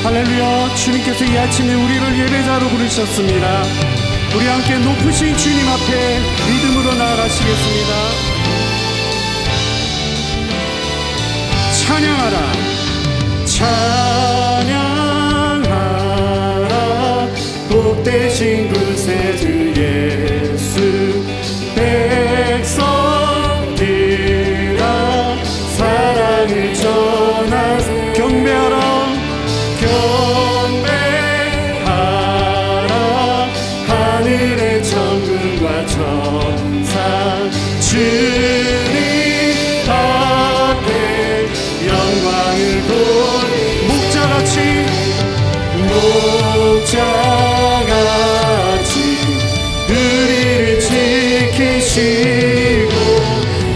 할렐루야. 주님께서 이 아침에 우리를 예배자로 부르셨습니다. 우리 함께 높으신 주님 앞에 믿음으로 나아가시겠습니다. 찬양하라 찬양하라 복되신 구세주 예수 백성들아 사랑을 전하세 경배하라 경배하라 하늘의 천군과 천사 주님 앞에 영광을 돌리 목자같이 우리를 지키시고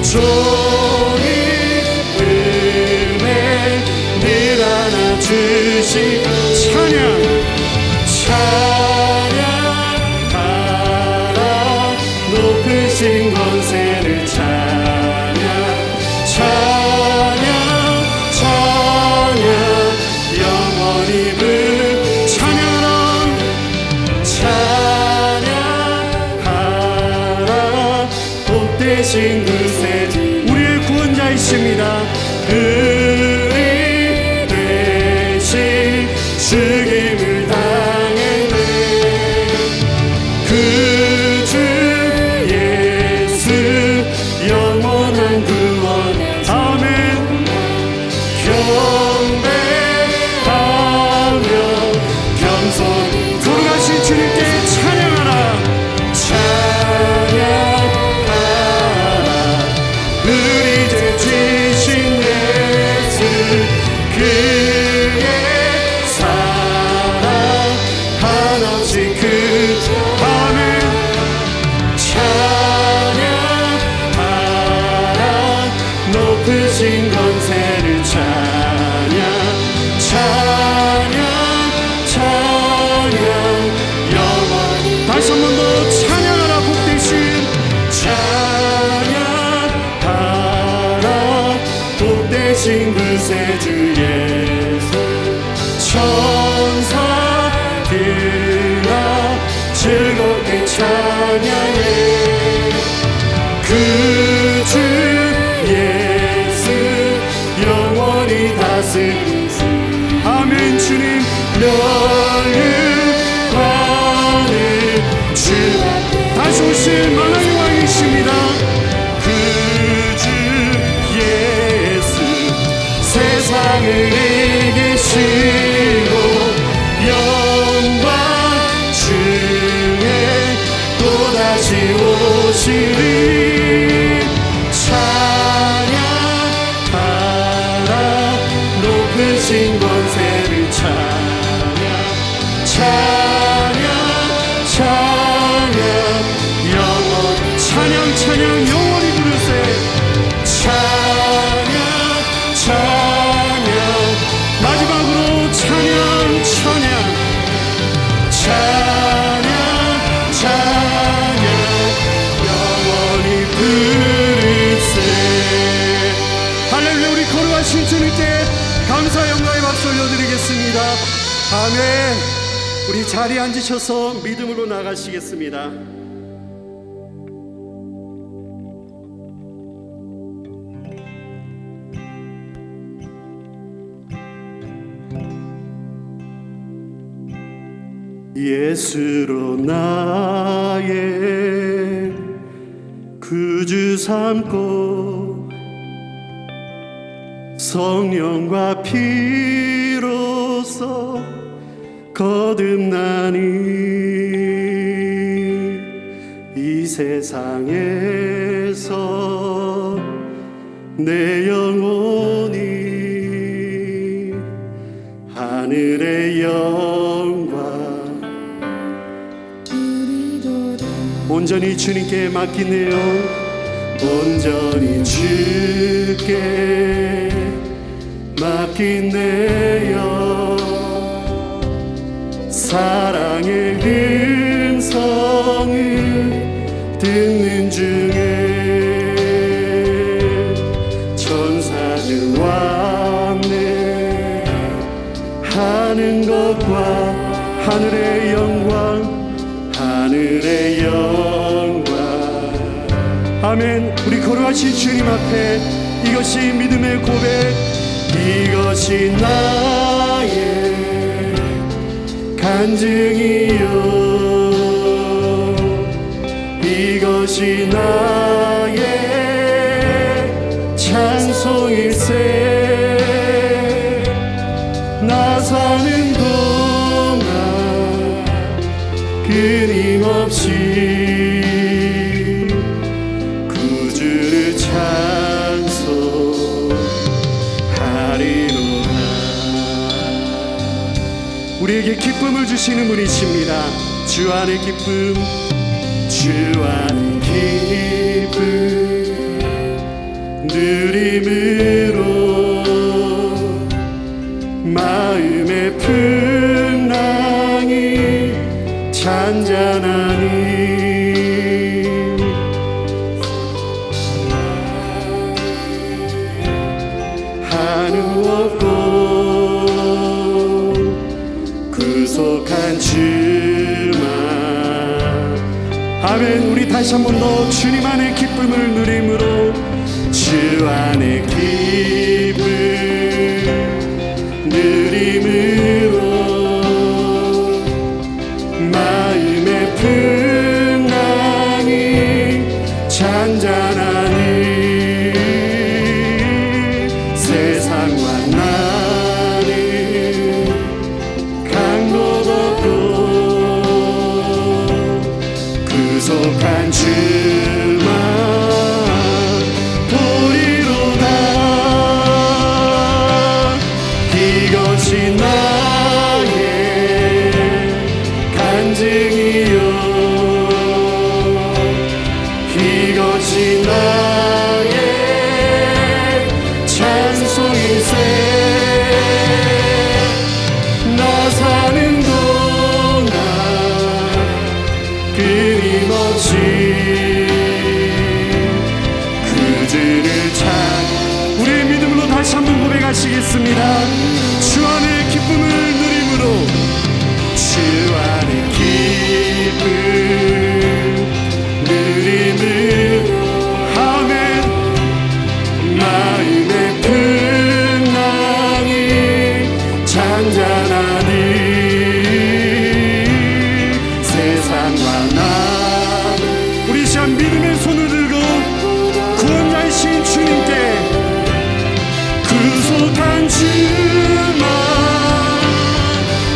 종일 은혜 늘 안아주시 찬양 찬양하라 높으신 권세를 찬양 찬양 찬양 영원히 찬양하라 찬양하라 복되신 구세주 우리의 구원자이십니다. 우리 대신 죽임을 당했네 그 주 예수 영원한 구원 아멘 경배하며 겸손히 걸어가신 주님께 찬양하라 찬양하라 우리 죄 지신 예수 그의 사랑 한없이 크죠 아멘 찬양하라 높으신 권세를 찬양 찬양 찬양 영원히 다시 한 번 더 찬양하라 복되신 찬양하라 복되신 구세주 예수 천사들아 즐겁게 찬양해 그 주 예수 영원히 다스리시 아멘 주님 멸류관을 주 다시 오신 만왕의 왕이십니다. 그 주 예수 세상을 이기시고 영광 중에 또다시 오시리 찬양하라 높으신 권세를 찬양 찬양 찬양 영원히 찬양 찬양 영원히 부르세 찬양 찬양 마지막으로 찬양 찬양 찬양 찬양 영원히 부르세 할렐루야. 우리 걸어가신 주님께 감사 영광의 박수 올려드리겠습니다. 아멘. 우리 자리에 앉으셔서 믿음으로 나가시겠습니다. 예수로 나의 구주 삼고 성령과 피로써 거듭나니 이 세상에서 내 영혼이 하늘의 영광 온전히 주님께 맡기네요. 온전히 주께 맡기네요. 사랑의 음성을 듣는 중에 천사들 왔네 하는 아멘. 우리 거룩하신 주님 앞에 이것이 믿음의 고백, 이것이 나의 간증이요, 이것이 나의 찬송일세. 나 사는 동안 끊임없이 구주를 찬송하리로다. 우리에게 기쁨을 주시는 분이십니다. 주 안의 기쁨, 주 안의 기쁨, 누림으로 마음의 풍랑이 잔잔하니 한우 없고 구속한 주만. 아멘. 우리 다시 한 번 더 주님 안의 기쁨을 누림으로, 주 안의 기쁨 누림으로 마음의 풍랑이 잔잔하니 세상과 나는 간 곳 없고 구속한 주만 보리로다. 이것이 나의 간증이요, 이것이 나의 찬송일세. 나 사는 동안 끊임없이 그들을 우리의 믿음으로 다시 한번 고백하시겠습니다. 주 안의 기쁨을 누림으로, 주 안의 기쁨 누림으로 아멘. 마음의 풍랑이 잔잔하니 세상과 나는 우리 시간 믿음의 손을 들고 구원자이신 주님께 구속한 주만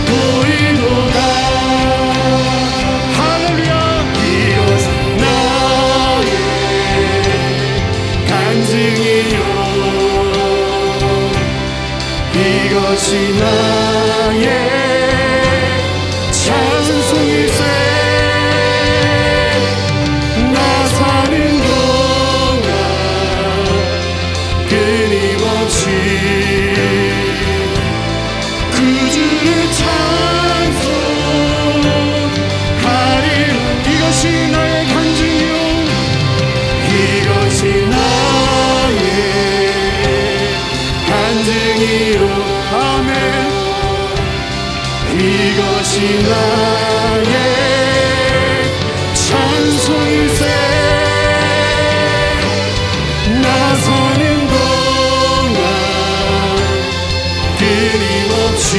보이도다. 할렐루야. 이것은 나의 간증이요, 이것이 나의 찬송일세. 나 사는 동안 끊임없이 구주를 찬송하리. 이것이 나의 간증이요, 이것이 나의 간증이요. 아멘. 이것이 나의 찬송일세. 나 사는 동안 끊임없이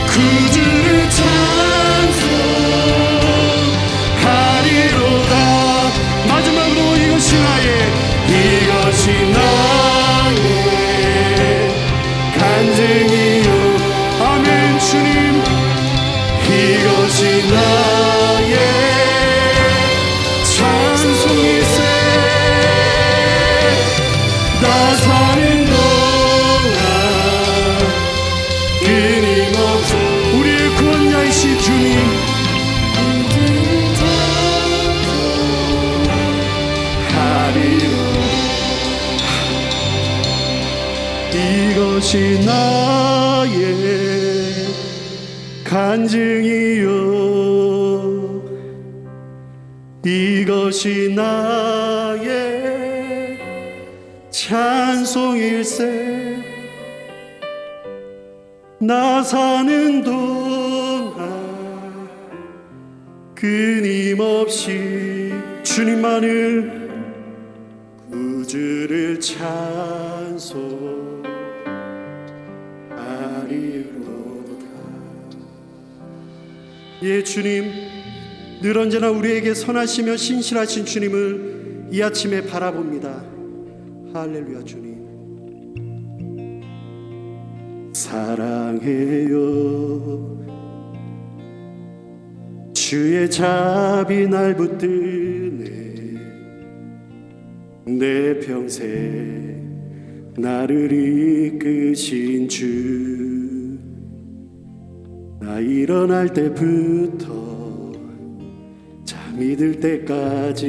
구주를 찬송하리로다. 마지막으로 이것이 나의 간증이요. 아멘. 주님, 이것이 나의 찬송일세. 나 사는 동안 끊임없이 우리의 구원자이신 주님, 하리로. 이것이 나의 간증이요, 이것이 나의 찬송일세. 나 사는 동안 끊임없이 주님만을 구주를 찬송하리로다. 예, 주님, 늘 언제나 우리에게 선하시며 신실하신 주님을 이 아침에 바라봅니다. 할렐루야. 주님 사랑해요. 주의 자비 날 붙드네. 내 평생 나를 이끄신 주, 나 일어날 때부터 잠이 들 때까지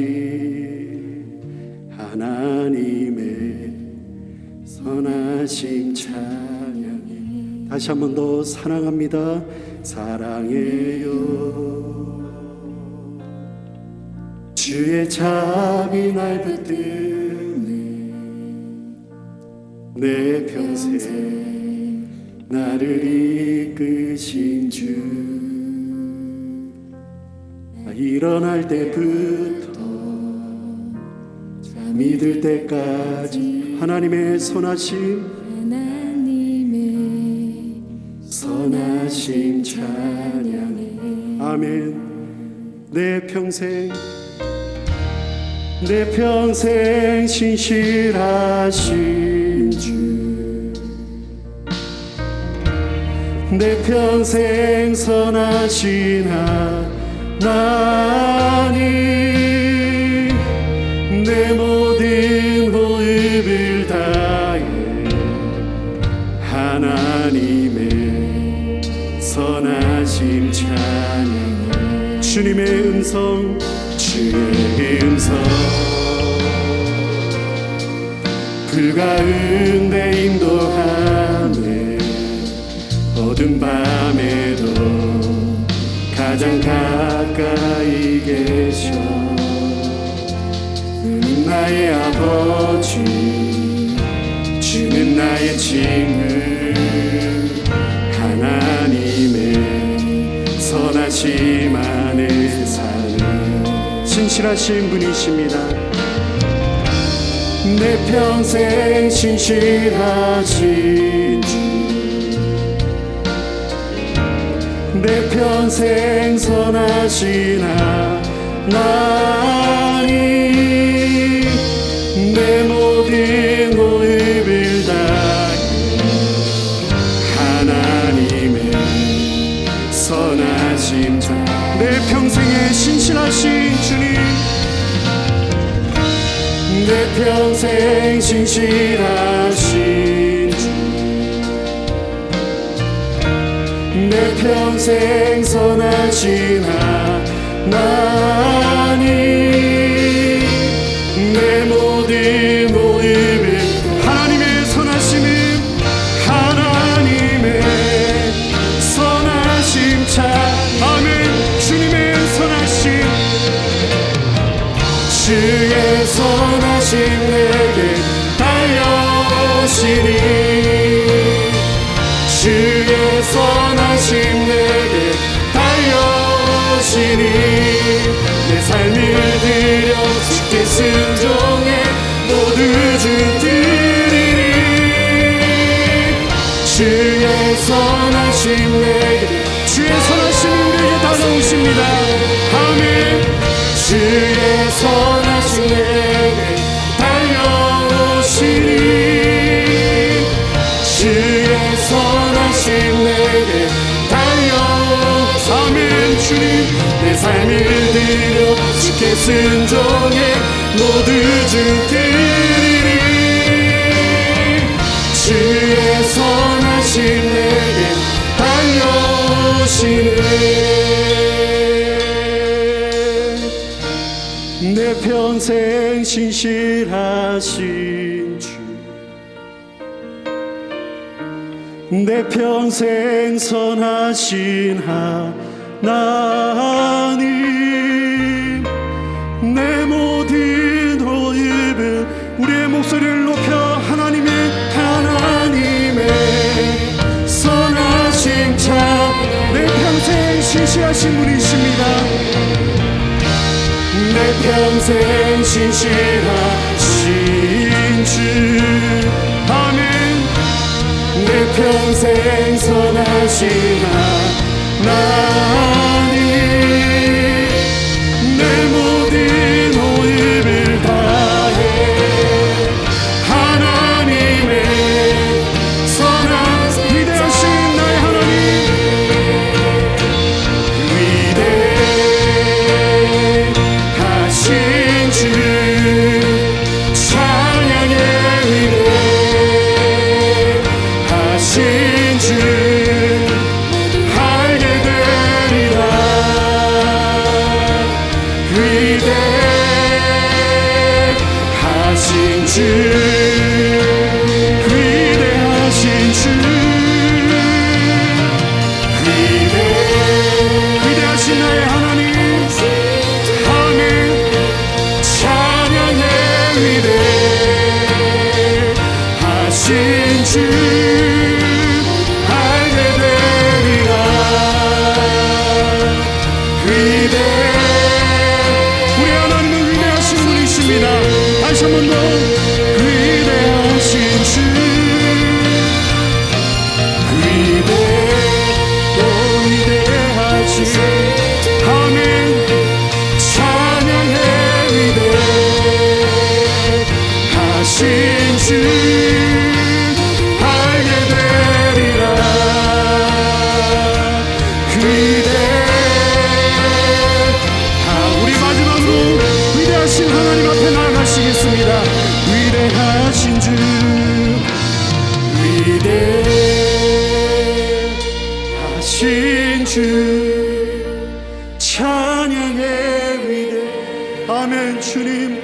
하나님의 선하심 찬양해. 다시 한 번 더 사랑합니다. 사랑해요. 주의 자비 날 붙드네. 내 평생 나를 이끄신 주, 일어날 때부터 잠이 들 때까지 하나님의 선하심 찬양해. 아멘. 내 평생 신실하신 주, 내 평생 선하신 하나님, 내 모든 호흡을 다해 하나님의 선하심 찬양해. 주님의 음성, 주의 음성, 그 가운데 인도하네. 어두운 밤에도 가장 가까이 계셔. 나의 아버지, 주는 나의 친구, 하나님의 선하심 안에 사는 신실하신 분이십니다. 내 평생 신실하신 주, 내 평생 선하신 하나님, 내 모든 호흡을 다해 하나님의 선하심 찬. 내 평생에 신실하신 주님, 내 평생 신실하신 주, 내 평생 선하신 하나님, 내 모든 모습을 하나님의 선하심은 하나님의 선하심 차. 아멘. 주님의 선하심, 주의 선하심 내게 달려오시니, 주의 선하심 내게 달려오시니, 내 삶을 드려 주께 순종해 모두 주 드리니, 주의 선하심 내게, 주의 선하심이 우리에게 다가오십니다. 아멘. 주의 선하심 내게 달려오시니, 주의 선하심 내게 달려오시니. 아멘. 주님, 내 삶을 드려 주께 순종해 모두 주 드리니, 주의 선하심 내게 달려오시네. 내 평생 신실하신 주, 내 평생 선하신 하나님, 내 모든 호흡은 우리의 목소리를 높여 하나님의 선하신 자. 내 평생 신실하신 분이십니다. 내 평생 평생 신실하신 주 아멘. 내 평생 선하신 하나님, 내 모든 호흡을 다해 하나님의 선한 위대하신 나의 하나님, 위대하신 주 찬양의 위대하신 주 알게 되리라. 위대하신 주, 위대하신 주, 위대하신 나의 하나님, 아멘. 찬양의 위대하신 주 알게 되리라. 우리 하나님은 위대하신 분이십니다. 다시 한 번 더 위대하신 주, 위대하신 아멘. 찬양의 위대하신 주 알게 되리라. 우리 마지막으로 위대하신 하나님 앞에 나아가시겠습니다. 위대하신 주, 위대하신 주 찬양의 위대 아멘. 주님,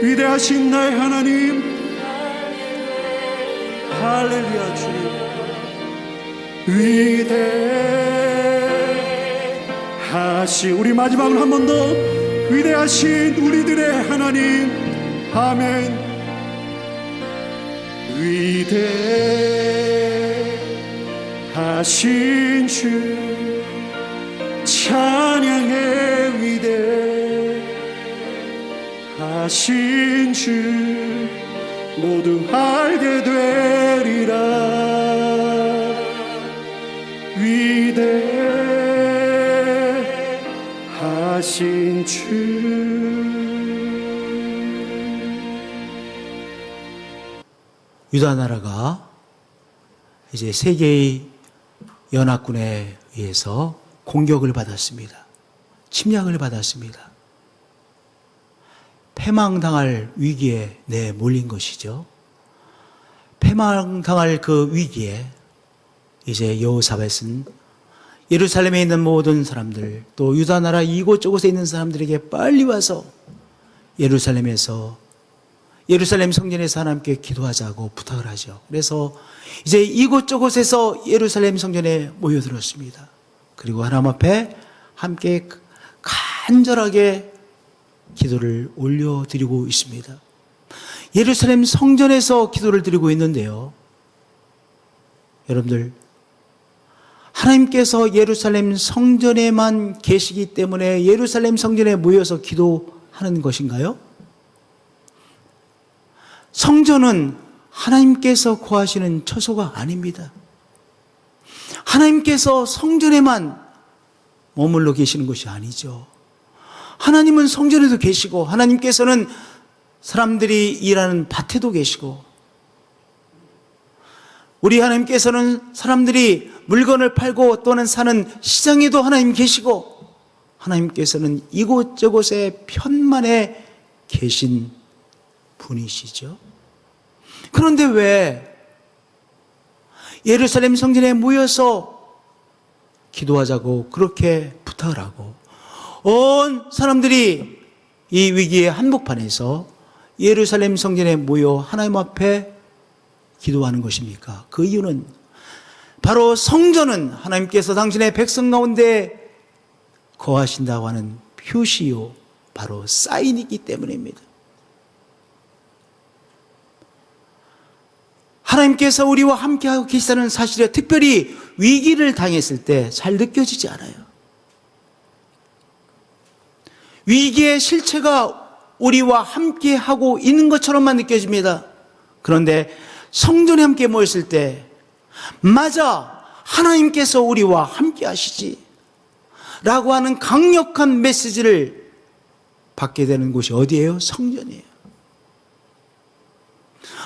위대하신 나의 하나님, 할렐루야. 주님 위대하신, 우리 마지막으로 한 번 더 위대하신 우리들의 하나님, 아멘. 위대하신 주 찬양의 위대하신 주 모두 알게 되리라. 위대하신 주. 유다 나라가 이제 세계의 연합군에 의해서 공격을 받았습니다. 침략을 받았습니다. 패망당할 위기에 내몰린 것이죠. 패망당할 그 위기에 이제 여호사밧은 예루살렘에 있는 모든 사람들, 또 유다 나라 이곳저곳에 있는 사람들에게 빨리 와서 예루살렘 성전에서 하나님께 기도하자고 부탁을 하죠. 그래서 이제 이곳저곳에서 예루살렘 성전에 모여들었습니다. 그리고 하나님 앞에 함께 간절하게 기도를 올려드리고 있습니다. 예루살렘 성전에서 기도를 드리고 있는데요. 여러분들, 하나님께서 예루살렘 성전에만 계시기 때문에 예루살렘 성전에 모여서 기도하는 것인가요? 성전은 하나님께서 거하시는 처소가 아닙니다. 하나님께서 성전에만 머물러 계시는 것이 아니죠. 하나님은 성전에도 계시고, 하나님께서는 사람들이 일하는 밭에도 계시고, 우리 하나님께서는 사람들이 물건을 팔고 또는 사는 시장에도 하나님 계시고, 하나님께서는 이곳저곳에 편만에 계신 분이시죠. 그런데 왜 예루살렘 성전에 모여서 기도하자고 그렇게 부탁을 하고 온 사람들이 이 위기의 한복판에서 예루살렘 성전에 모여 하나님 앞에 기도하는 것입니까? 그 이유는 바로 성전은 하나님께서 당신의 백성 가운데 거하신다고 하는 표시요, 바로 사인이기 때문입니다. 하나님께서 우리와 함께하고 계시다는 사실에 특별히 위기를 당했을 때 잘 느껴지지 않아요. 위기의 실체가 우리와 함께 하고 있는 것처럼만 느껴집니다. 그런데 성전에 함께 모였을 때, 맞아, 하나님께서 우리와 함께 하시지 라고 하는 강력한 메시지를 받게 되는 곳이 어디예요? 성전이에요.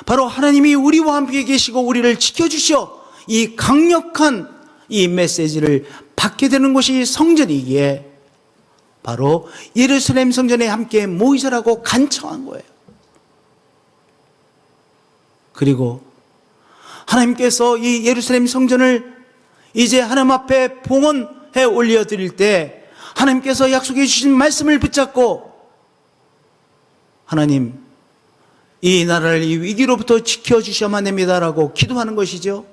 바로 하나님이 우리와 함께 계시고 우리를 지켜주셔, 이 강력한 이 메시지를 받게 되는 곳이 성전이기에 바로 예루살렘 성전에 함께 모이자라고 간청한 거예요. 그리고 하나님께서 이 예루살렘 성전을 이제 하나님 앞에 봉헌해 올려드릴 때 하나님께서 약속해 주신 말씀을 붙잡고, 하나님, 이 나라를 이 위기로부터 지켜주셔야만 됩니다라고 기도하는 것이죠.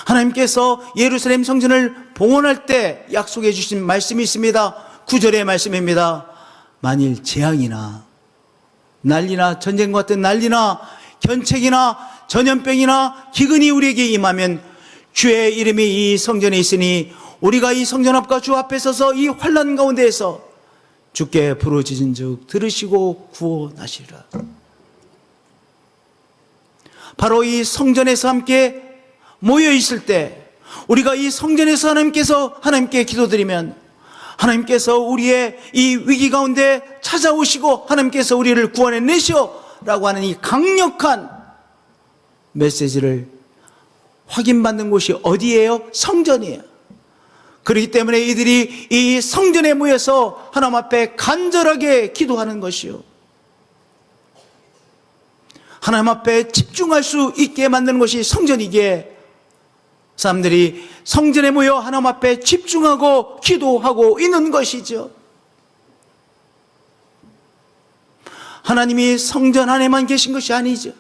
하나님께서 예루살렘 성전을 봉헌할 때 약속해 주신 말씀이 있습니다. 9절의 말씀입니다. 만일 재앙이나 난리나 전쟁과 같은 난리나 견책이나 전염병이나 기근이 우리에게 임하면 주의 이름이 이 성전에 있으니 우리가 이 성전 앞과 주 앞에 서서 이 환난 가운데에서 주께 부르짖은 즉 들으시고 구원하시리라. 바로 이 성전에서 함께 모여 있을 때, 우리가 이 성전에서 하나님께 기도드리면 하나님께서 우리의 이 위기 가운데 찾아오시고 하나님께서 우리를 구원해 내시오라고 하는 이 강력한 메시지를 확인받는 곳이 어디예요? 성전이에요. 그렇기 때문에 이들이 이 성전에 모여서 하나님 앞에 간절하게 기도하는 것이요, 하나님 앞에 집중할 수 있게 만드는 것이 성전이기에 사람들이 성전에 모여 하나님 앞에 집중하고 기도하고 있는 것이죠. 하나님이 성전 안에만 계신 것이 아니죠.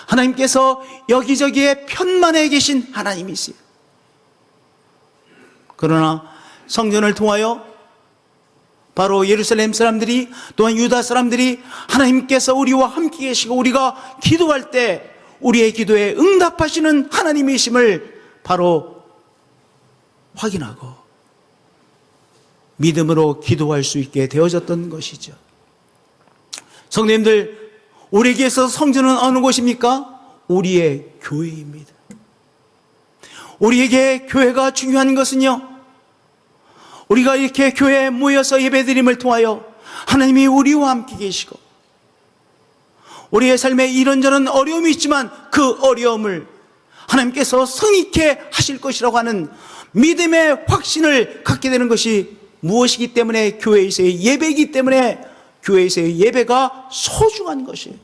하나님께서 여기저기에 편만에 계신 하나님이세요. 그러나 성전을 통하여 바로 예루살렘 사람들이, 또한 유다 사람들이 하나님께서 우리와 함께 계시고 우리가 기도할 때 우리의 기도에 응답하시는 하나님이심을 바로 확인하고 믿음으로 기도할 수 있게 되어졌던 것이죠. 성도님들, 우리에게 있어서 성전은 어느 곳입니까? 우리의 교회입니다. 우리에게 교회가 중요한 것은요, 우리가 이렇게 교회에 모여서 예배드림을 통하여 하나님이 우리와 함께 계시고 우리의 삶에 이런저런 어려움이 있지만 그 어려움을 하나님께서 성익해 하실 것이라고 하는 믿음의 확신을 갖게 되는 것이 무엇이기 때문에 교회에서의 예배이기 때문에 교회에서의 예배가 소중한 것이에요.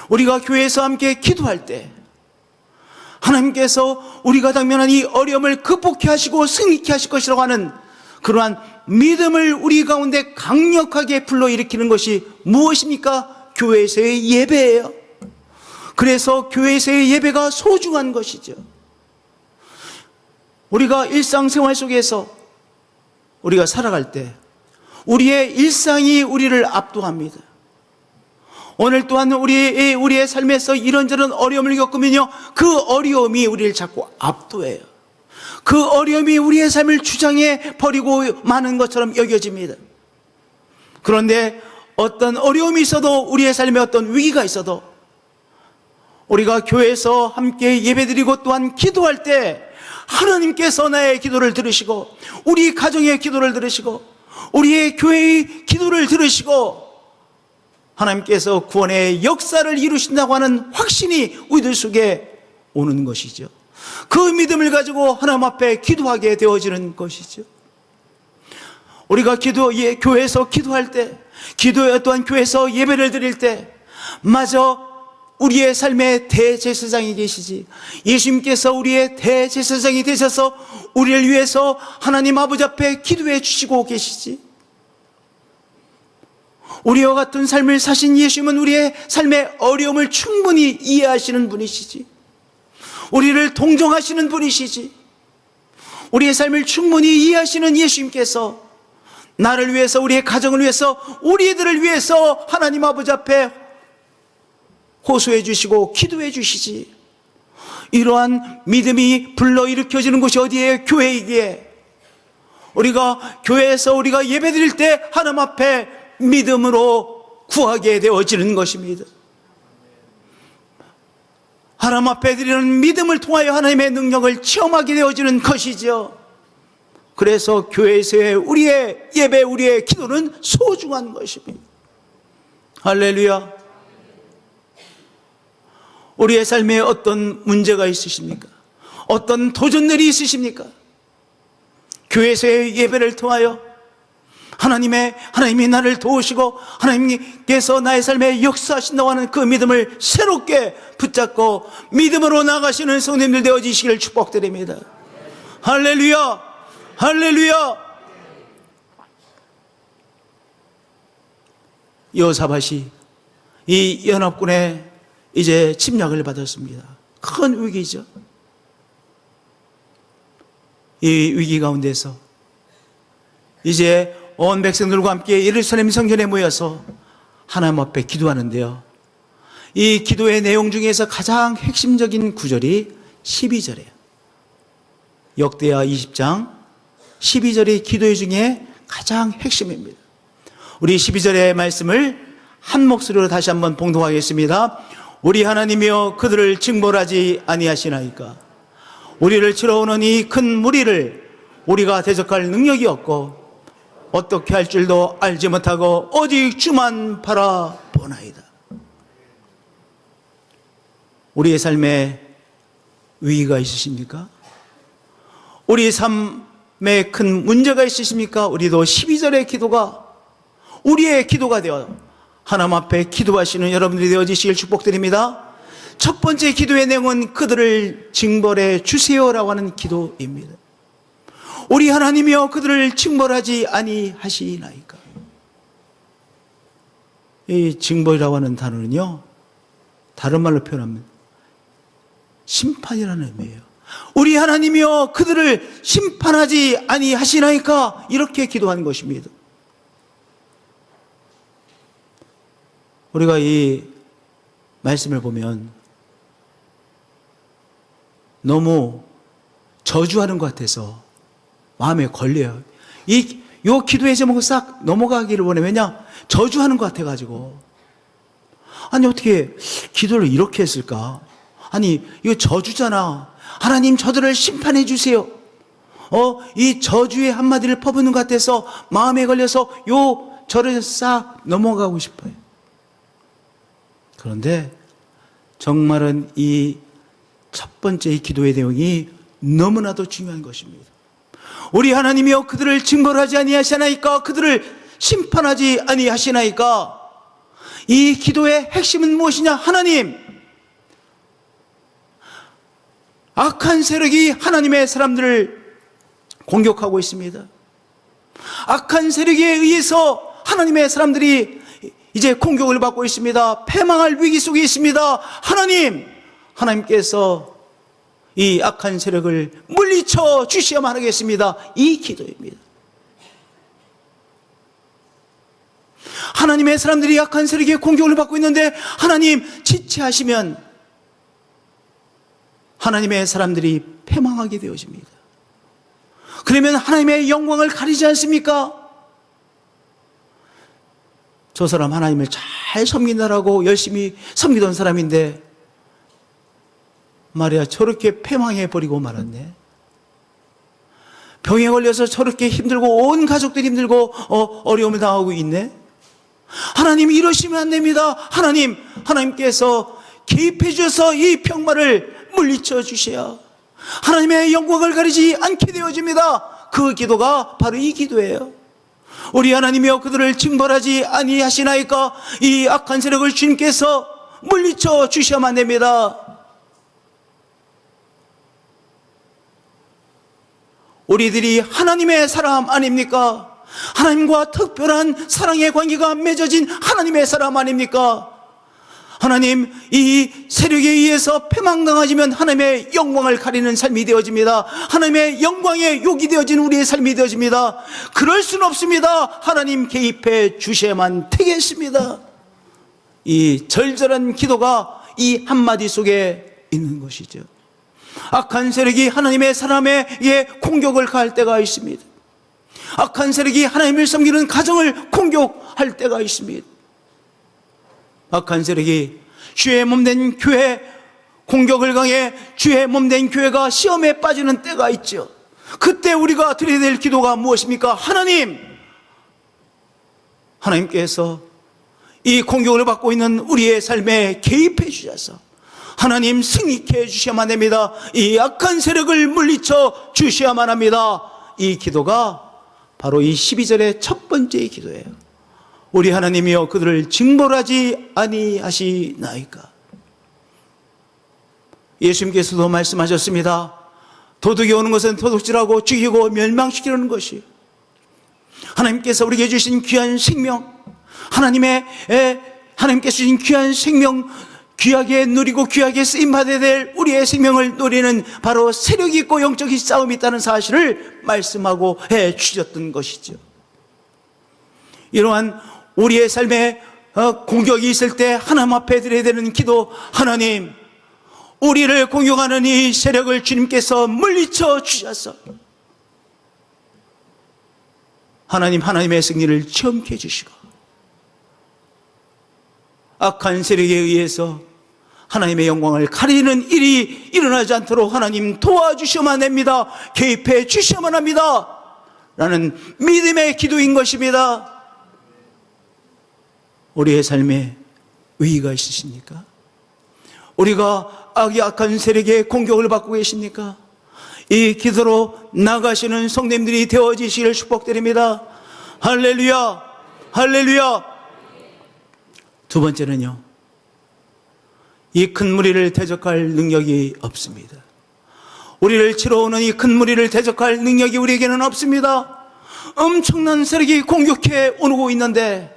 우리가 교회에서 함께 기도할 때 하나님께서 우리가 당면한 이 어려움을 극복해 하시고 승리케 하실 것이라고 하는 그러한 믿음을 우리 가운데 강력하게 불러일으키는 것이 무엇입니까? 교회에서의 예배예요. 그래서 교회에서의 예배가 소중한 것이죠. 우리가 일상생활 속에서 우리가 살아갈 때 우리의 일상이 우리를 압도합니다. 오늘 또한 우리의 삶에서 이런저런 어려움을 겪으면요, 그 어려움이 우리를 자꾸 압도해요. 그 어려움이 우리의 삶을 주장해 버리고 마는 것처럼 여겨집니다. 그런데 어떤 어려움이 있어도, 우리의 삶에 어떤 위기가 있어도 우리가 교회에서 함께 예배드리고 또한 기도할 때 하나님께서 나의 기도를 들으시고 우리 가정의 기도를 들으시고 우리의 교회의 기도를 들으시고 하나님께서 구원의 역사를 이루신다고 하는 확신이 우리들 속에 오는 것이죠. 그 믿음을 가지고 하나님 앞에 기도하게 되어지는 것이죠. 우리가 교회에서 기도할 때, 또한 교회에서 예배를 드릴 때 마저 우리의 삶의 대제사장이 계시지, 예수님께서 우리의 대제사장이 되셔서 우리를 위해서 하나님 아버지 앞에 기도해 주시고 계시지. 우리와 같은 삶을 사신 예수님은 우리의 삶의 어려움을 충분히 이해하시는 분이시지, 우리를 동정하시는 분이시지. 우리의 삶을 충분히 이해하시는 예수님께서 나를 위해서, 우리의 가정을 위해서, 우리들을 위해서 하나님 아버지 앞에 호소해 주시고 기도해 주시지. 이러한 믿음이 불러일으켜지는 곳이 어디에? 교회이기에 우리가 교회에서 우리가 예배드릴 때 하나님 앞에 믿음으로 구하게 되어지는 것입니다. 하나님 앞에 드리는 믿음을 통하여 하나님의 능력을 체험하게 되어지는 것이죠. 그래서 교회에서의 우리의 예배, 우리의 기도는 소중한 것입니다. 할렐루야. 우리의 삶에 어떤 문제가 있으십니까? 어떤 도전들이 있으십니까? 교회에서의 예배를 통하여 하나님이 나를 도우시고 하나님께서 나의 삶에 역사하신다고 하는 그 믿음을 새롭게 붙잡고 믿음으로 나가시는 성도님들 되어지시기를 축복드립니다. 할렐루야, 할렐루야. 여호사밧이 이 연합군에 이제 침략을 받았습니다. 큰 위기죠. 이 위기 가운데서 이제 온 백성들과 함께 예루살렘 성전에 모여서 하나님 앞에 기도하는데요. 이 기도의 내용 중에서 가장 핵심적인 구절이 12절이에요. 역대하 20장 12절의 기도 중에 가장 핵심입니다. 우리 12절의 말씀을 한 목소리로 다시 한번 봉독하겠습니다. 우리 하나님이여 그들을 징벌하지 아니하시나이까. 우리를 치러 오는 이 큰 무리를 우리가 대적할 능력이 없고 어떻게 할 줄도 알지 못하고 오직 주만 바라보나이다. 우리의 삶에 위기가 있으십니까? 우리 삶에 큰 문제가 있으십니까? 우리도 12절의 기도가 우리의 기도가 되어 하나님 앞에 기도하시는 여러분들이 되어지시길 축복드립니다. 첫 번째 기도의 내용은 그들을 징벌해 주세요라고 하는 기도입니다. 우리 하나님이여 그들을 징벌하지 아니하시나이까. 이 징벌이라고 하는 단어는요, 다른 말로 표현하면 심판이라는 의미예요. 우리 하나님이여 그들을 심판하지 아니하시나이까, 이렇게 기도하는 것입니다. 우리가 이 말씀을 보면 너무 저주하는 것 같아서 마음에 걸려요. 요 기도의 제목을 싹 넘어가기를 원해. 왜냐? 저주하는 것 같아가지고. 아니, 어떻게 기도를 이렇게 했을까? 아니, 이거 저주잖아. 하나님, 저들을 심판해 주세요. 이 저주의 한마디를 퍼붓는 것 같아서 마음에 걸려서 절을 싹 넘어가고 싶어요. 그런데 정말은 이 첫 번째 이 기도의 내용이 너무나도 중요한 것입니다. 우리 하나님이여 그들을 징벌하지 아니하시나이까, 그들을 심판하지 아니하시나이까. 이 기도의 핵심은 무엇이냐? 하나님, 악한 세력이 하나님의 사람들을 공격하고 있습니다. 악한 세력에 의해서 하나님의 사람들이 이제 공격을 받고 있습니다. 패망할 위기 속에 있습니다. 하나님께서 이 악한 세력을 물리쳐 주셔야만 하겠습니다. 이 기도입니다. 하나님의 사람들이 악한 세력의 공격을 받고 있는데 하나님 지체하시면 하나님의 사람들이 패망하게 되어집니다. 그러면 하나님의 영광을 가리지 않습니까? 저 사람 하나님을 잘 섬긴다라고 열심히 섬기던 사람인데 말이야, 저렇게 패망해버리고 말았네. 병에 걸려서 저렇게 힘들고 온 가족들이 힘들고 어려움을 당하고 있네. 하나님, 이러시면 안 됩니다. 하나님께서 개입해 주셔서 이 병마를 물리쳐 주셔야 하나님의 영광을 가리지 않게 되어집니다. 그 기도가 바로 이 기도예요. 우리 하나님이여 그들을 징벌하지 아니하시나이까. 이 악한 세력을 주님께서 물리쳐 주셔야만 됩니다. 우리들이 하나님의 사람 아닙니까? 하나님과 특별한 사랑의 관계가 맺어진 하나님의 사람 아닙니까? 하나님, 이 세력에 의해서 패망당하지면 하나님의 영광을 가리는 삶이 되어집니다. 하나님의 영광에 욕이 되어진 우리의 삶이 되어집니다. 그럴 수는 없습니다. 하나님 개입해 주셔야만 되겠습니다. 이 절절한 기도가 이 한마디 속에 있는 것이죠. 악한 세력이 하나님의 사람에게 공격을 가할 때가 있습니다. 악한 세력이 하나님을 섬기는 가정을 공격할 때가 있습니다. 악한 세력이 주의 몸된 교회 공격을 강해 주의 몸된 교회가 시험에 빠지는 때가 있죠. 그때 우리가 드려야 될 기도가 무엇입니까? 하나님께서 이 공격을 받고 있는 우리의 삶에 개입해 주셔서 하나님 승리케 해주셔야만 됩니다. 이 악한 세력을 물리쳐 주셔야만 합니다. 이 기도가 바로 이 12절의 첫 번째 기도예요. 우리 하나님이여 그들을 징벌하지 아니하시나이까. 예수님께서도 말씀하셨습니다. 도둑이 오는 것은 도둑질하고 죽이고 멸망시키려는 것이에요. 하나님께서 우리에게 주신 귀한 생명, 하나님께서 주신 귀한 생명, 귀하게 누리고 귀하게 쓰임받아야 될 우리의 생명을 노리는 바로 세력이 있고 영적인 싸움이 있다는 사실을 말씀하고 해 주셨던 것이죠. 이러한 우리의 삶에 공격이 있을 때 하나님 앞에 드려야 되는 기도, 하나님 우리를 공격하는 이 세력을 주님께서 물리쳐 주셔서 하나님의 승리를 체험케 해주시고 악한 세력에 의해서 하나님의 영광을 가리는 일이 일어나지 않도록 하나님 도와주셔야만 합니다. 개입해 주셔야만 합니다. 라는 믿음의 기도인 것입니다. 우리의 삶에 의의가 있으십니까? 우리가 악한 세력의 공격을 받고 계십니까? 이 기도로 나가시는 성도님들이 되어지시기를 축복드립니다. 할렐루야, 할렐루야. 두 번째는요, 이 큰 무리를 대적할 능력이 없습니다. 우리를 치러 오는 이 큰 무리를 대적할 능력이 우리에게는 없습니다. 엄청난 세력이 공격해 오고 있는데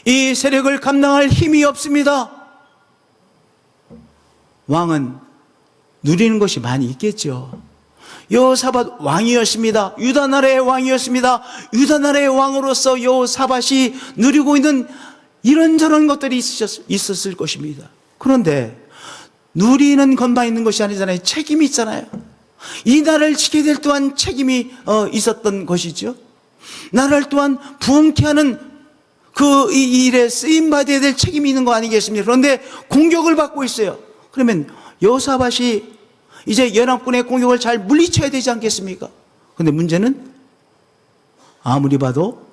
이 세력을 감당할 힘이 없습니다. 왕은 누리는 것이 많이 있겠죠. 여호사밧 왕이었습니다. 유다 나라의 왕이었습니다. 유다 나라의 왕으로서 여호사밧이 누리고 있는 이런저런 것들이 있었을 것입니다. 그런데 누리는 것만 있는 것이 아니잖아요. 책임이 있잖아요. 이 나라를 지켜야 될 또한 책임이 있었던 것이죠. 나라를 또한 부흥케 하는 그 이 일에 쓰임받아야 될 책임이 있는 거 아니겠습니까? 그런데 공격을 받고 있어요. 그러면 여호사밧이 이제 연합군의 공격을 잘 물리쳐야 되지 않겠습니까? 그런데 문제는 아무리 봐도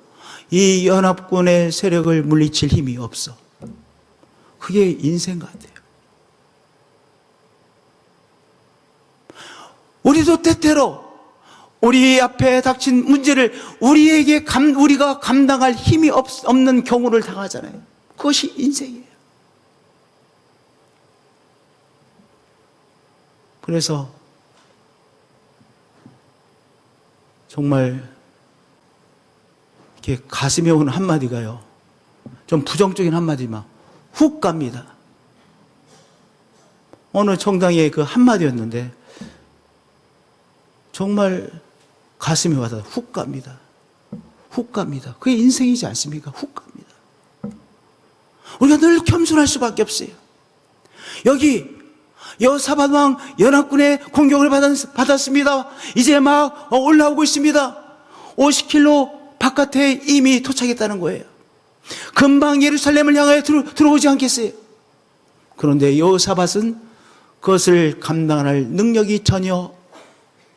이 연합군의 세력을 물리칠 힘이 없어. 그게 인생 같아요. 우리도 때때로 우리 앞에 닥친 문제를 우리가 감당할 힘이 없는 경우를 당하잖아요. 그것이 인생이에요. 그래서 정말 이렇게 가슴에 오는 한마디가요, 좀 부정적인 한마디만 훅 갑니다. 어느 정당의 그 한마디였는데 정말 가슴에 와서 훅 갑니다. 훅 갑니다. 그게 인생이지 않습니까? 훅 갑니다. 우리가 늘 겸손할 수밖에 없어요. 여기 여호사밧 왕 연합군의 공격을 받았습니다. 이제 막 올라오고 있습니다. 50km 바깥에 이미 도착했다는 거예요. 금방 예루살렘을 향하여 들어오지 않겠어요? 그런데 여호사밧은 그것을 감당할 능력이 전혀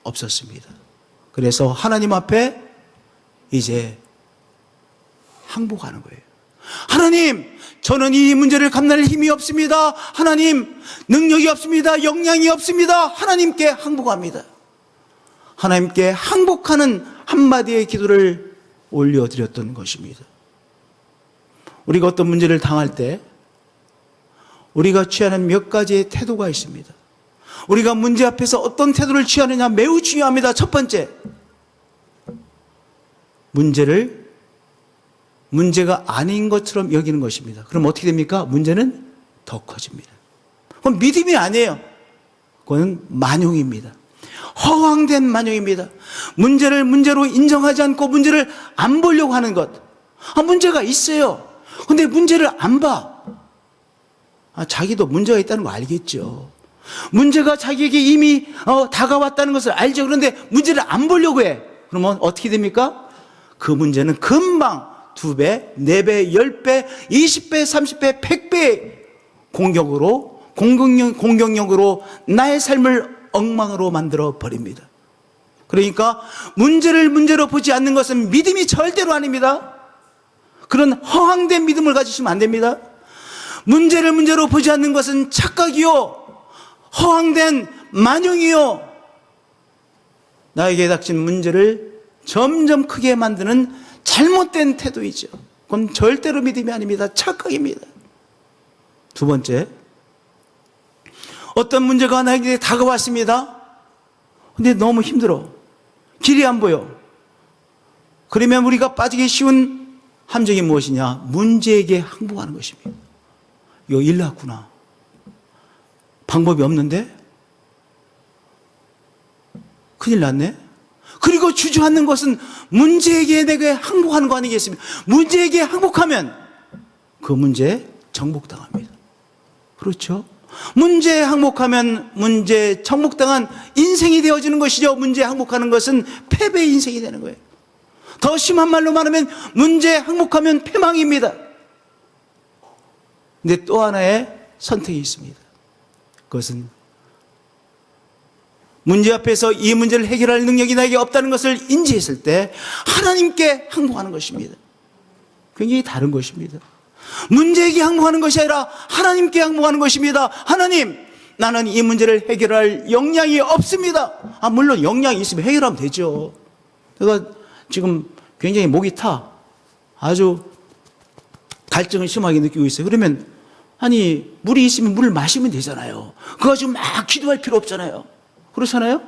없었습니다. 그래서 하나님 앞에 이제 항복하는 거예요. 하나님, 저는 이 문제를 감당할 힘이 없습니다. 하나님, 능력이 없습니다. 역량이 없습니다. 하나님께 항복합니다. 하나님께 항복하는 한마디의 기도를 올려드렸던 것입니다. 우리가 어떤 문제를 당할 때 우리가 취하는 몇 가지의 태도가 있습니다. 우리가 문제 앞에서 어떤 태도를 취하느냐 매우 중요합니다. 첫 번째, 문제가 아닌 것처럼 여기는 것입니다. 그럼 어떻게 됩니까? 문제는 더 커집니다. 그건 믿음이 아니에요. 그건 만용입니다. 허황된 만용입니다. 문제를 문제로 인정하지 않고 문제를 안 보려고 하는 것. 문제가 있어요. 근데 문제를 안 봐. 자기도 문제가 있다는 거 알겠죠. 문제가 자기에게 이미 다가왔다는 것을 알죠. 그런데 문제를 안 보려고 해. 그러면 어떻게 됩니까? 그 문제는 금방 2배, 4배, 10배, 20배, 30배, 100배 공격력으로 나의 삶을 엉망으로 만들어 버립니다. 그러니까 문제를 문제로 보지 않는 것은 믿음이 절대로 아닙니다. 그런 허황된 믿음을 가지시면 안 됩니다. 문제를 문제로 보지 않는 것은 착각이요, 허황된 만용이요, 나에게 닥친 문제를 점점 크게 만드는 잘못된 태도이죠. 그건 절대로 믿음이 아닙니다. 착각입니다. 두 번째, 어떤 문제가 나에게 다가왔습니다. 근데 너무 힘들어. 길이 안 보여. 그러면 우리가 빠지기 쉬운 함정이 무엇이냐? 문제에게 항복하는 것입니다. 이거 일 났구나. 방법이 없는데? 큰일 났네? 그리고 주저앉는 것은 문제에게 내가 항복하는 거 아니겠습니까? 문제에게 항복하면 그 문제에 정복당합니다. 그렇죠? 문제에 항복하면 문제에 정복당한 인생이 되어지는 것이죠. 문제에 항복하는 것은 패배의 인생이 되는 거예요. 더 심한 말로 말하면 문제에 항복하면 패망입니다. 근데 또 하나의 선택이 있습니다. 그것은 문제 앞에서 이 문제를 해결할 능력이 나에게 없다는 것을 인지했을 때 하나님께 항복하는 것입니다. 굉장히 다른 것입니다. 문제에게 항복하는 것이 아니라 하나님께 항복하는 것입니다. 하나님, 나는 이 문제를 해결할 역량이 없습니다. 물론 역량이 있으면 해결하면 되죠. 내가 지금 굉장히 목이 타. 아주 갈증을 심하게 느끼고 있어요. 그러면 물이 있으면 물을 마시면 되잖아요. 그거 가지고 막 기도할 필요 없잖아요. 그렇잖아요?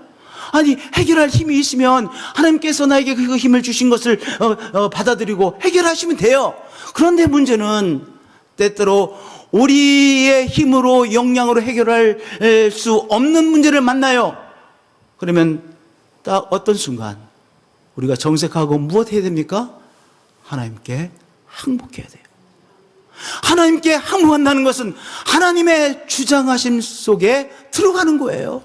해결할 힘이 있으면 하나님께서 나에게 그 힘을 주신 것을 받아들이고 해결하시면 돼요. 그런데 문제는 때때로 우리의 힘으로 역량으로 해결할 수 없는 문제를 만나요. 그러면 딱 어떤 순간 우리가 정색하고 무엇 해야 됩니까? 하나님께 항복해야 돼요. 하나님께 항복한다는 것은 하나님의 주장하심 속에 들어가는 거예요.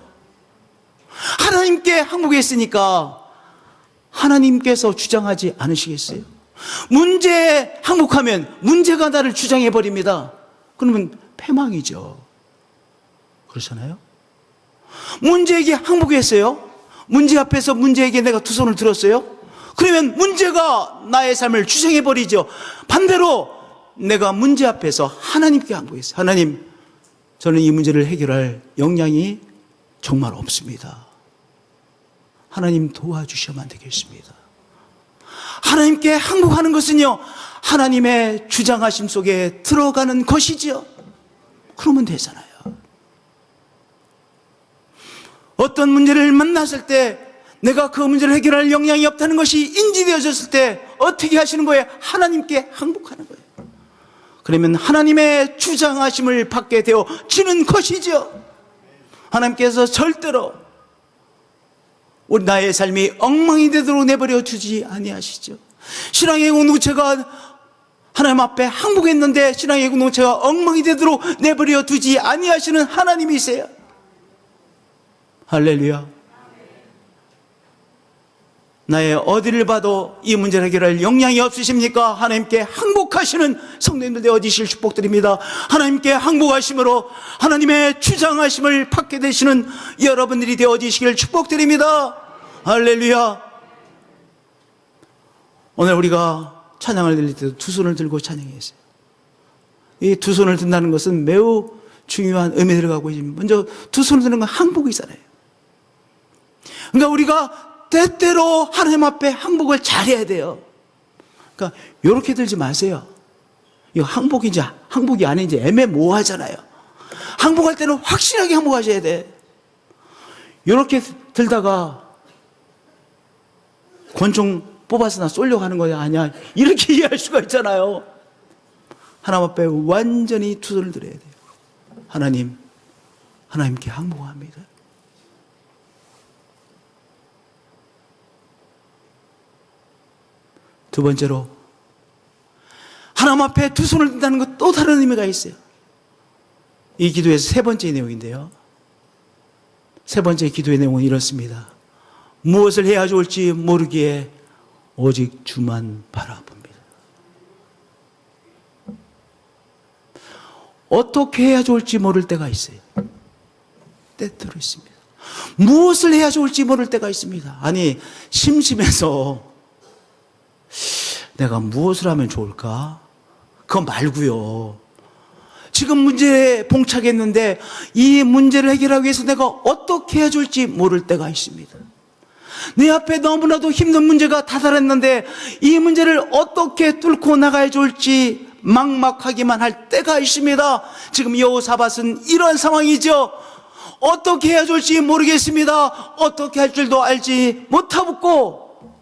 하나님께 항복했으니까 하나님께서 주장하지 않으시겠어요? 문제에 항복하면 문제가 나를 주장해버립니다. 그러면 패망이죠. 그렇잖아요? 문제에게 항복했어요. 문제 앞에서 문제에게 내가 두 손을 들었어요. 그러면 문제가 나의 삶을 주장해버리죠. 반대로 내가 문제 앞에서 하나님께 항복했어요. 하나님, 저는 이 문제를 해결할 역량이 정말 없습니다. 하나님 도와주셔야만 되겠습니다. 하나님께 항복하는 것은요, 하나님의 주장하심 속에 들어가는 것이죠. 그러면 되잖아요. 어떤 문제를 만났을 때 내가 그 문제를 해결할 역량이 없다는 것이 인지되어졌을 때 어떻게 하시는 거예요? 하나님께 항복하는 거예요. 그러면 하나님의 주장하심을 받게 되어지는 것이죠. 하나님께서 절대로 우리 나의 삶이 엉망이 되도록 내버려 두지 아니하시죠. 신앙의 공동체가 하나님 앞에 항복했는데 신앙의 공동체가 엉망이 되도록 내버려 두지 아니하시는 하나님이세요. 할렐루야. 나의 어디를 봐도 이 문제를 해결할 역량이 없으십니까? 하나님께 항복하시는 성도님들 되어지실 축복드립니다. 하나님께 항복하심으로 하나님의 주장하심을 받게 되시는 여러분들이 되어지시길 축복드립니다. 할렐루야. 오늘 우리가 찬양을 드릴 때도 두 손을 들고 찬양했어요. 이 두 손을 든다는 것은 매우 중요한 의미를 갖고 있습니다. 먼저 두 손을 드는 건 항복이잖아요. 그러니까 우리가 때때로 하나님 앞에 항복을 잘해야 돼요. 그러니까 이렇게 들지 마세요. 이거 항복인지 항복이 아닌지 애매모호하잖아요. 항복할 때는 확실하게 항복하셔야 돼. 이렇게 들다가 권총 뽑아서 나 쏠려고 하는 거야 아니야, 이렇게 이해할 수가 있잖아요. 하나님 앞에 완전히 두 손을 들어야 돼요. 하나님께 항복합니다. 두 번째로 하나님 앞에 두 손을 든다는 것 또 다른 의미가 있어요. 이 기도에서 세 번째 내용인데요. 세 번째 기도의 내용은 이렇습니다. 무엇을 해야 좋을지 모르기에 오직 주만 바라봅니다. 어떻게 해야 좋을지 모를 때가 있어요. 때때로 있습니다. 무엇을 해야 좋을지 모를 때가 있습니다. 아니, 심심해서 내가 무엇을 하면 좋을까? 그거 말고요. 지금 문제에 봉착했는데 이 문제를 해결하기 위해서 내가 어떻게 해야 좋을지 모를 때가 있습니다. 내 앞에 너무나도 힘든 문제가 다다랐는데 이 문제를 어떻게 뚫고 나가야 좋을지 막막하기만 할 때가 있습니다. 지금 여호사밧은 이런 상황이죠. 어떻게 해야 좋을지 모르겠습니다. 어떻게 할 줄도 알지 못하고,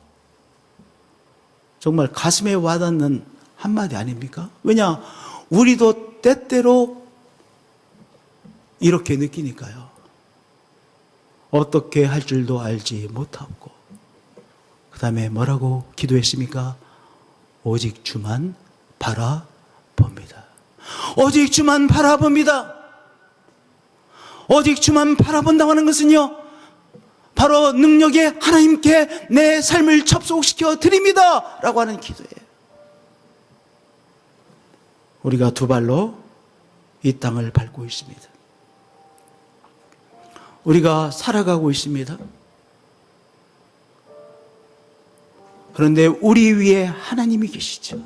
정말 가슴에 와닿는 한마디 아닙니까? 왜냐? 우리도 때때로 이렇게 느끼니까요. 어떻게 할 줄도 알지 못하고, 그 다음에 뭐라고 기도했습니까? 오직 주만 바라봅니다. 오직 주만 바라봅니다. 오직 주만 바라본다고 하는 것은요, 바로 능력의 하나님께 내 삶을 접속시켜 드립니다 라고 하는 기도예요. 우리가 두 발로 이 땅을 밟고 있습니다. 우리가 살아가고 있습니다. 그런데 우리 위에 하나님이 계시죠.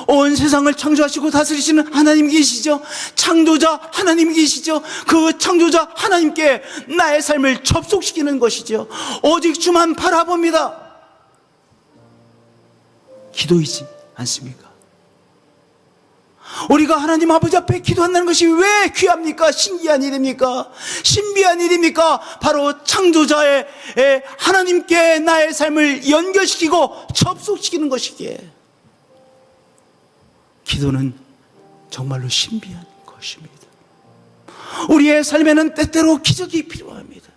온 세상을 창조하시고 다스리시는 하나님이 계시죠. 창조자 하나님이 계시죠. 그 창조자 하나님께 나의 삶을 접속시키는 것이죠. 오직 주만 바라봅니다. 기도이지 않습니까? 우리가 하나님 아버지 앞에 기도한다는 것이 왜 귀합니까? 신기한 일입니까? 신비한 일입니까? 바로 창조자의 하나님께 나의 삶을 연결시키고 접속시키는 것이기에 기도는 정말로 신비한 것입니다. 우리의 삶에는 때때로 기적이 필요합니다.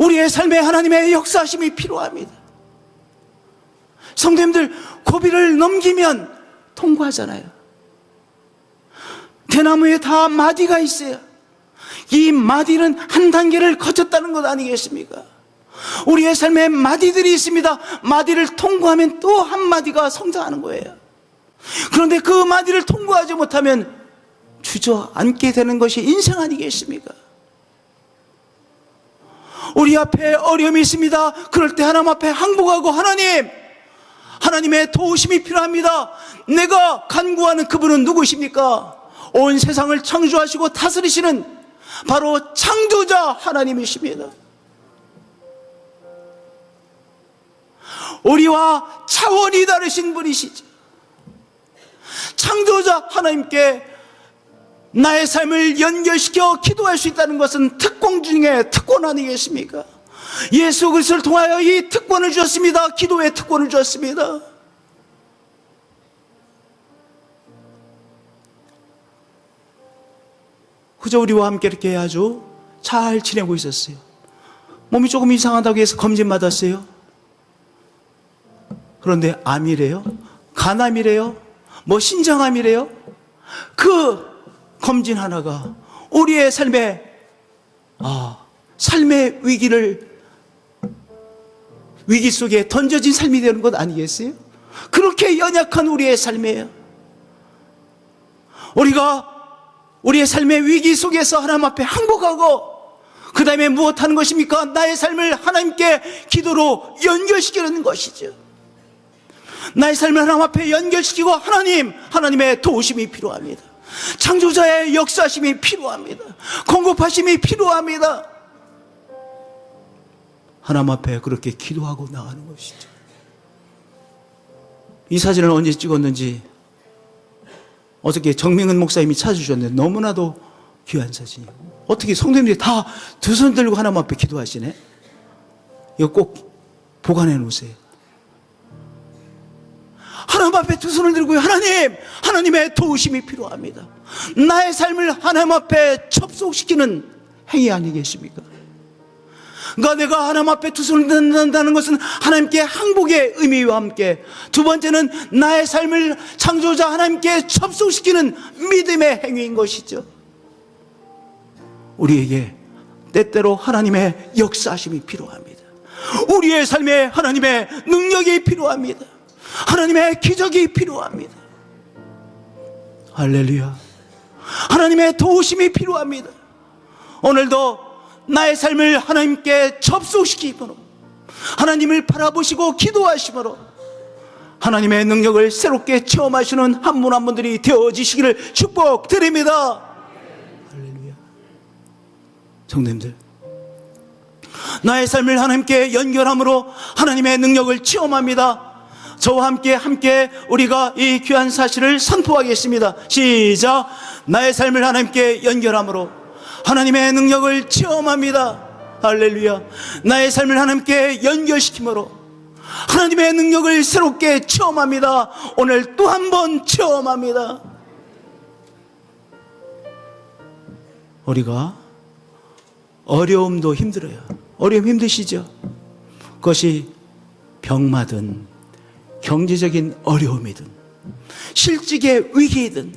우리의 삶에 하나님의 역사하심이 필요합니다. 성도님들, 고비를 넘기면 통과하잖아요. 대나무에 다 마디가 있어요. 이 마디는 한 단계를 거쳤다는 것 아니겠습니까? 우리의 삶에 마디들이 있습니다. 마디를 통과하면 또 한 마디가 성장하는 거예요. 그런데 그 마디를 통과하지 못하면 주저앉게 되는 것이 인생 아니겠습니까? 우리 앞에 어려움이 있습니다. 그럴 때 하나님 앞에 항복하고, 하나님의 도우심이 필요합니다. 내가 간구하는 그분은 누구십니까? 온 세상을 창조하시고 다스리시는 바로 창조자 하나님이십니다. 우리와 차원이 다르신 분이시죠. 창조자 하나님께 나의 삶을 연결시켜 기도할 수 있다는 것은 특권 중에 특권 아니겠습니까? 예수 그리스도를 통하여 이 특권을 주셨습니다. 기도의 특권을 주셨습니다. 그저 우리와 함께 이렇게 아주 잘 지내고 있었어요. 몸이 조금 이상하다고 해서 검진 받았어요. 그런데 암이래요, 간암이래요, 뭐 신장암이래요. 그 검진 하나가 우리의 삶의 위기 속에 던져진 삶이 되는 것 아니겠어요? 그렇게 연약한 우리의 삶이에요. 우리가 우리의 삶의 위기 속에서 하나님 앞에 항복하고, 그 다음에 무엇하는 것입니까? 나의 삶을 하나님께 기도로 연결시키는 것이죠. 나의 삶을 하나님 앞에 연결시키고, 하나님의 도우심이 필요합니다. 창조자의 역사심이 필요합니다. 공급하심이 필요합니다. 하나님 앞에 그렇게 기도하고 나가는 것이죠. 이 사진을 언제 찍었는지 어저께 정명은 목사님이 찾아주셨는데 너무나도 귀한 사진이에요. 어떻게 성도님들이 다 두 손 들고 하나님 앞에 기도하시네? 이거 꼭 보관해 놓으세요. 하나님 앞에 두 손을 들고요, 하나님의 도우심이 필요합니다. 나의 삶을 하나님 앞에 접속시키는 행위 아니겠습니까? 그러니까 내가 하나님 앞에 두 손을 든다는 것은 하나님께 항복의 의미와 함께, 두 번째는 나의 삶을 창조자 하나님께 접속시키는 믿음의 행위인 것이죠. 우리에게 때때로 하나님의 역사하심이 필요합니다. 우리의 삶에 하나님의 능력이 필요합니다. 하나님의 기적이 필요합니다. 할렐루야. 하나님의 도우심이 필요합니다. 오늘도 나의 삶을 하나님께 접속시키므로, 하나님을 바라보시고 기도하시므로 하나님의 능력을 새롭게 체험하시는 한 분 한 분들이 되어지시기를 축복드립니다. 할렐루야. 성도님들, 나의 삶을 하나님께 연결함으로 하나님의 능력을 체험합니다. 저와 함께 우리가 이 귀한 사실을 선포하겠습니다. 시작. 나의 삶을 하나님께 연결함으로 하나님의 능력을 체험합니다. 할렐루야. 나의 삶을 하나님께 연결시킴으로 하나님의 능력을 새롭게 체험합니다. 오늘 또 한 번 체험합니다. 우리가 어려움도 힘들어요. 어려움 힘드시죠? 그것이 병마든 경제적인 어려움이든 실직의 위기이든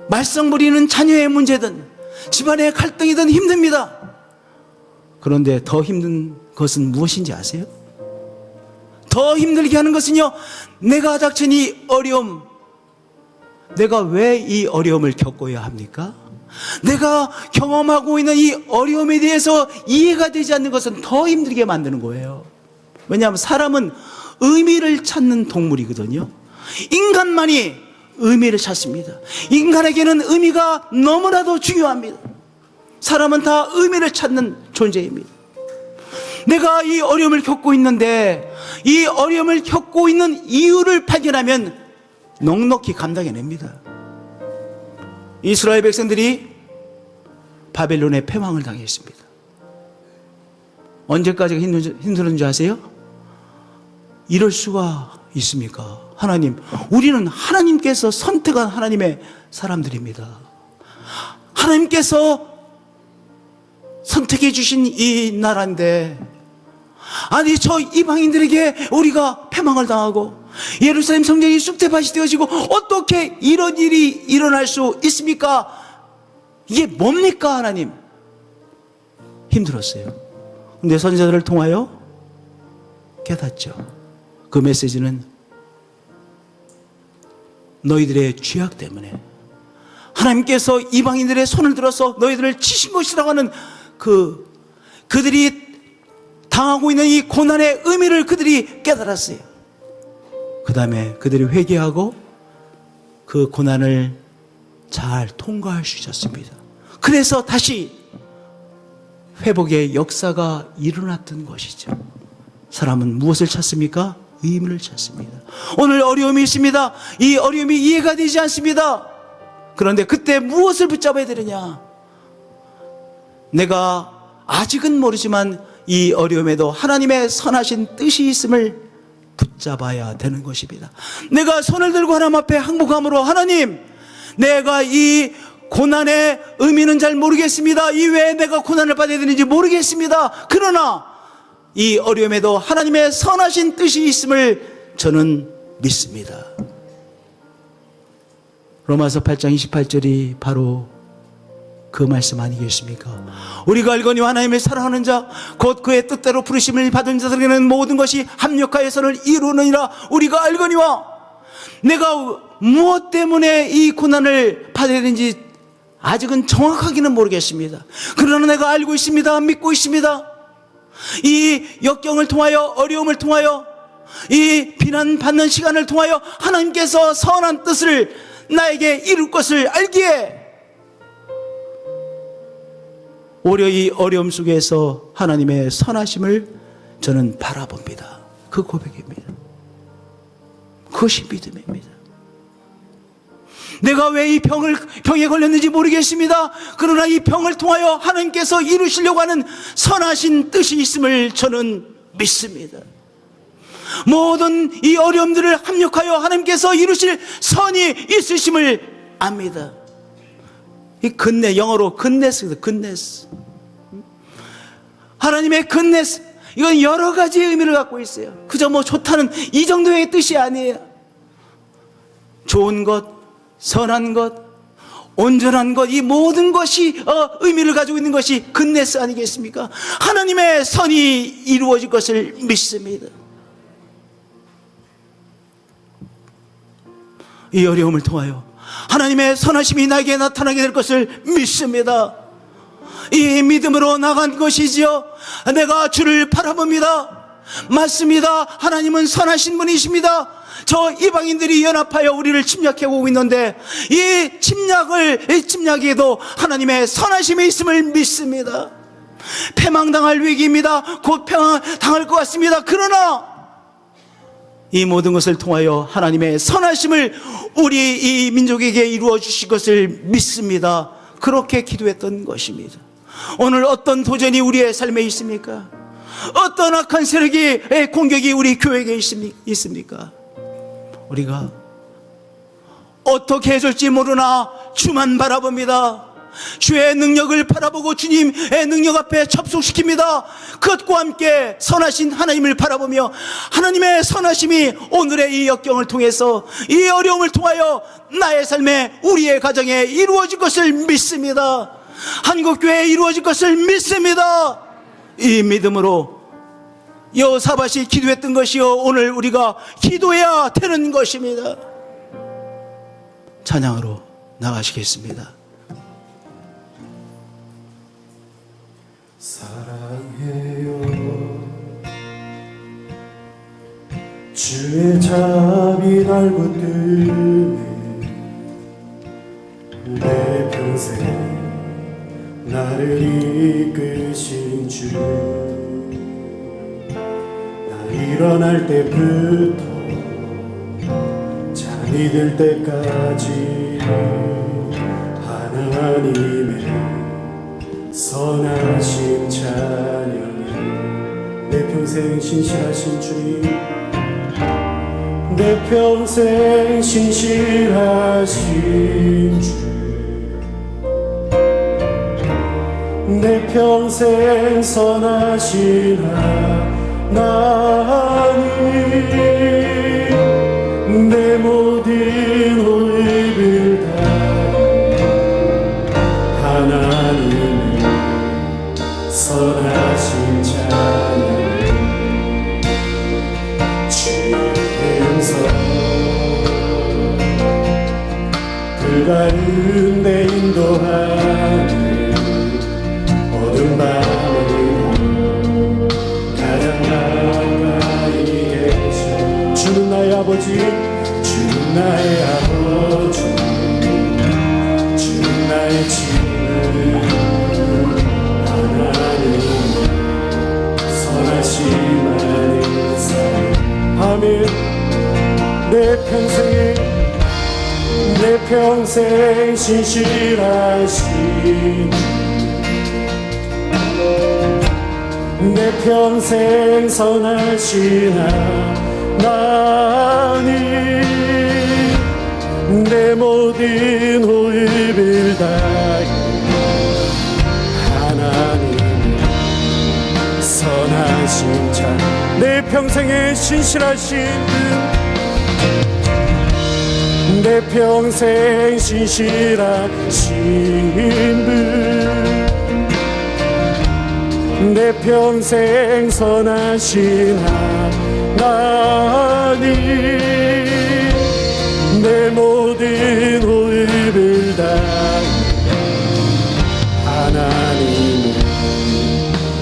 말썽 부리는 자녀의 문제든 집안의 갈등이든 힘듭니다. 그런데 더 힘든 것은 무엇인지 아세요? 더 힘들게 하는 것은요, 내가 닥친 이 어려움, 내가 왜 이 어려움을 겪어야 합니까? 내가 경험하고 있는 이 어려움에 대해서 이해가 되지 않는 것은 더 힘들게 만드는 거예요. 왜냐하면 사람은 의미를 찾는 동물이거든요. 인간만이 의미를 찾습니다. 인간에게는 의미가 너무나도 중요합니다. 사람은 다 의미를 찾는 존재입니다. 내가 이 어려움을 겪고 있는데 이 어려움을 겪고 있는 이유를 발견하면 넉넉히 감당해냅니다. 이스라엘 백성들이 바벨론의 패망을 당했습니다. 언제까지가 힘들었는 줄 아세요? 이럴 수가 있습니까? 하나님, 우리는 하나님께서 선택한 하나님의 사람들입니다. 하나님께서 선택해 주신 이 나라인데, 아니 저 이방인들에게 우리가 패망을 당하고 예루살렘 성전이 쑥대밭이 되어지고 어떻게 이런 일이 일어날 수 있습니까? 이게 뭡니까 하나님? 힘들었어요. 근데 선지자들을 통하여 깨닫죠. 그 메시지는 너희들의 죄악 때문에 하나님께서 이방인들의 손을 들어서 너희들을 치신 것이라고 하는 그들이 당하고 있는 이 고난의 의미를 그들이 깨달았어요. 그 다음에 그들이 회개하고 그 고난을 잘 통과할 수 있었습니다. 그래서 다시 회복의 역사가 일어났던 것이죠. 사람은 무엇을 찾습니까? 의미를 찾습니다. 오늘 어려움이 있습니다. 이 어려움이 이해가 되지 않습니다. 그런데 그때 무엇을 붙잡아야 되느냐? 내가 아직은 모르지만 이 어려움에도 하나님의 선하신 뜻이 있음을 붙잡아야 되는 것입니다. 내가 손을 들고 하나님 앞에 항복함으로, 하나님, 내가 이 고난의 의미는 잘 모르겠습니다. 이외에 내가 고난을 받아야 되는지 모르겠습니다. 그러나 이 어려움에도 하나님의 선하신 뜻이 있음을 저는 믿습니다. 로마서 8장 28절이 바로 그 말씀 아니겠습니까? 우리가 알거니와 하나님을 사랑하는 자 곧 그의 뜻대로 부르심을 받은 자들에게는 모든 것이 합력하여 선을 이루느니라. 우리가 알거니와, 내가 무엇 때문에 이 고난을 받아야 되는지 아직은 정확하게는 모르겠습니다. 그러나 내가 알고 있습니다. 믿고 있습니다. 이 역경을 통하여, 어려움을 통하여, 이 비난받는 시간을 통하여 하나님께서 선한 뜻을 나에게 이룰 것을 알기에 오히려 이 어려움 속에서 하나님의 선하심을 저는 바라봅니다. 그 고백입니다. 그것이 믿음입니다. 내가 왜 이 병에 걸렸는지 모르겠습니다. 그러나 이 병을 통하여 하나님께서 이루시려고 하는 선하신 뜻이 있음을 저는 믿습니다. 모든 이 어려움들을 합력하여 하나님께서 이루실 선이 있으심을 압니다. 이 끝내, 영어로 끝내스입니다. 끝내스. 하나님의 끝내스, 이건 여러 가지의 의미를 갖고 있어요. 그저 뭐 좋다는 이 정도의 뜻이 아니에요. 좋은 것, 선한 것, 온전한 것, 이 모든 것이 의미를 가지고 있는 것이 굿네스 아니겠습니까? 하나님의 선이 이루어질 것을 믿습니다. 이 어려움을 통하여 하나님의 선하심이 나에게 나타나게 될 것을 믿습니다. 이 믿음으로 나간 것이지요. 내가 주를 바라봅니다. 맞습니다. 하나님은 선하신 분이십니다. 저 이방인들이 연합하여 우리를 침략해 오고 있는데 이 침략에도 하나님의 선하심이 있음을 믿습니다. 패망당할 위기입니다. 곧 패망당할 것 같습니다. 그러나 이 모든 것을 통하여 하나님의 선하심을 우리 이 민족에게 이루어 주실 것을 믿습니다. 그렇게 기도했던 것입니다. 오늘 어떤 도전이 우리의 삶에 있습니까? 어떤 악한 세력의 공격이 우리 교회에 있습니까? 우리가 어떻게 해줄지 모르나 주만 바라봅니다. 주의 능력을 바라보고 주님의 능력 앞에 접속시킵니다. 그것과 함께 선하신 하나님을 바라보며 하나님의 선하심이 오늘의 이 역경을 통해서, 이 어려움을 통하여 나의 삶에, 우리의 가정에 이루어질 것을 믿습니다. 한국교회에 이루어질 것을 믿습니다. 이 믿음으로 여호사밧이 기도했던 것이요, 오늘 우리가 기도해야 되는 것입니다. 찬양으로 나가시겠습니다. 사랑해요 주의 자비 날 붙드네 내 평생 나를 이끄신 주 나 일어날 때부터 잠이 들 때까지 하나님의 선하신 찬양을 내 평생 신실하신 주님 내 평생 신실하신 주 내 평생 선하신 하나님 내 모든 호흡을 다 하나님의 선하신 찬양 주의 음성 그 가운데 인도하는 어두운 밤을 가장 가까이 계셔 주는 나의 아버지 주는 나의 아버지 주는 나의 친구 하나님 선하심 많은 사랑 아멘 내 평생 신실하신 내 평생 선하신 하나님 내 모든 호흡을 다해 하나님 선하신 자 내 평생에 신실하신 내 평생 신실하신 분 내 평생 선하신 하나님 내 모든 호흡을 다해 하나님의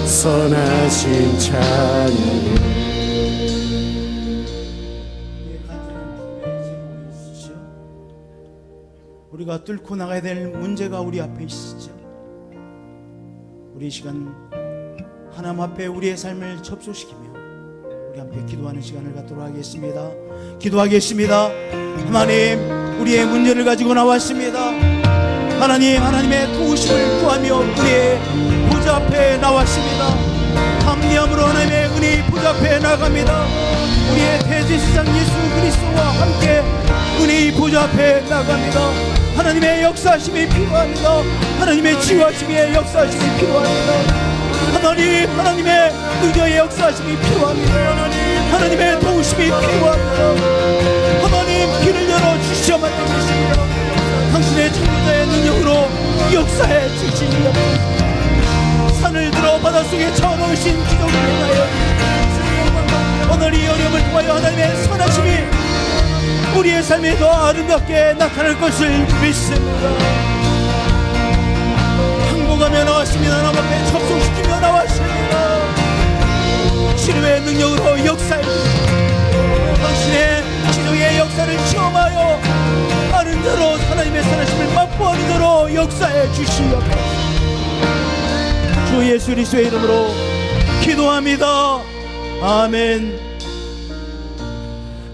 선하신 찬양 우리가 뚫고 나가야 될 문제가 우리 앞에 있으죠. 우리 이 시간 하나님 앞에 우리의 삶을 접수시키며 우리 함께 기도하는 시간을 갖도록 하겠습니다. 기도하겠습니다. 하나님, 우리의 문제를 가지고 나왔습니다. 하나님, 하나님의 도우심을 구하며 우리의 보좌 앞에 나왔습니다. 감리함으로 하나님의 은혜의 보좌 앞에 나갑니다. 우리의 대제사장 예수 그리스도와 함께 은혜의 보좌 앞에 나갑니다. 하나님의 역사하심이 필요합니다. 하나님의 치유하심의 역사하심이 필요합니다. 하나님의 의저의 역사하심이 필요합니다. 하나님의 도우심이 필요합니다. 하나님, 길을 열어 주시어만 되겠습니다. 당신 당신의 창조자의 능력으로 역사해 주시옵소서. 산을 들어 바닷속에 쳐넣으신 기적을 행하여 오늘 이 어려움을 통하여 하나님의 선하심이 우리의 삶에 더 아름답게 나타날 것을 믿습니다. 항복하며 나왔습니다. 하나님 앞에 접속시키며 나왔습니다. 치료의 능력으로 역사해 주시옵소서. 당신의 기적의 역사를 체험하여 다른 자로 하나님의 선하심을 맛보는 자로 역사해 주시옵소서. 주 예수 그리스도의 이름으로 기도합니다. 아멘.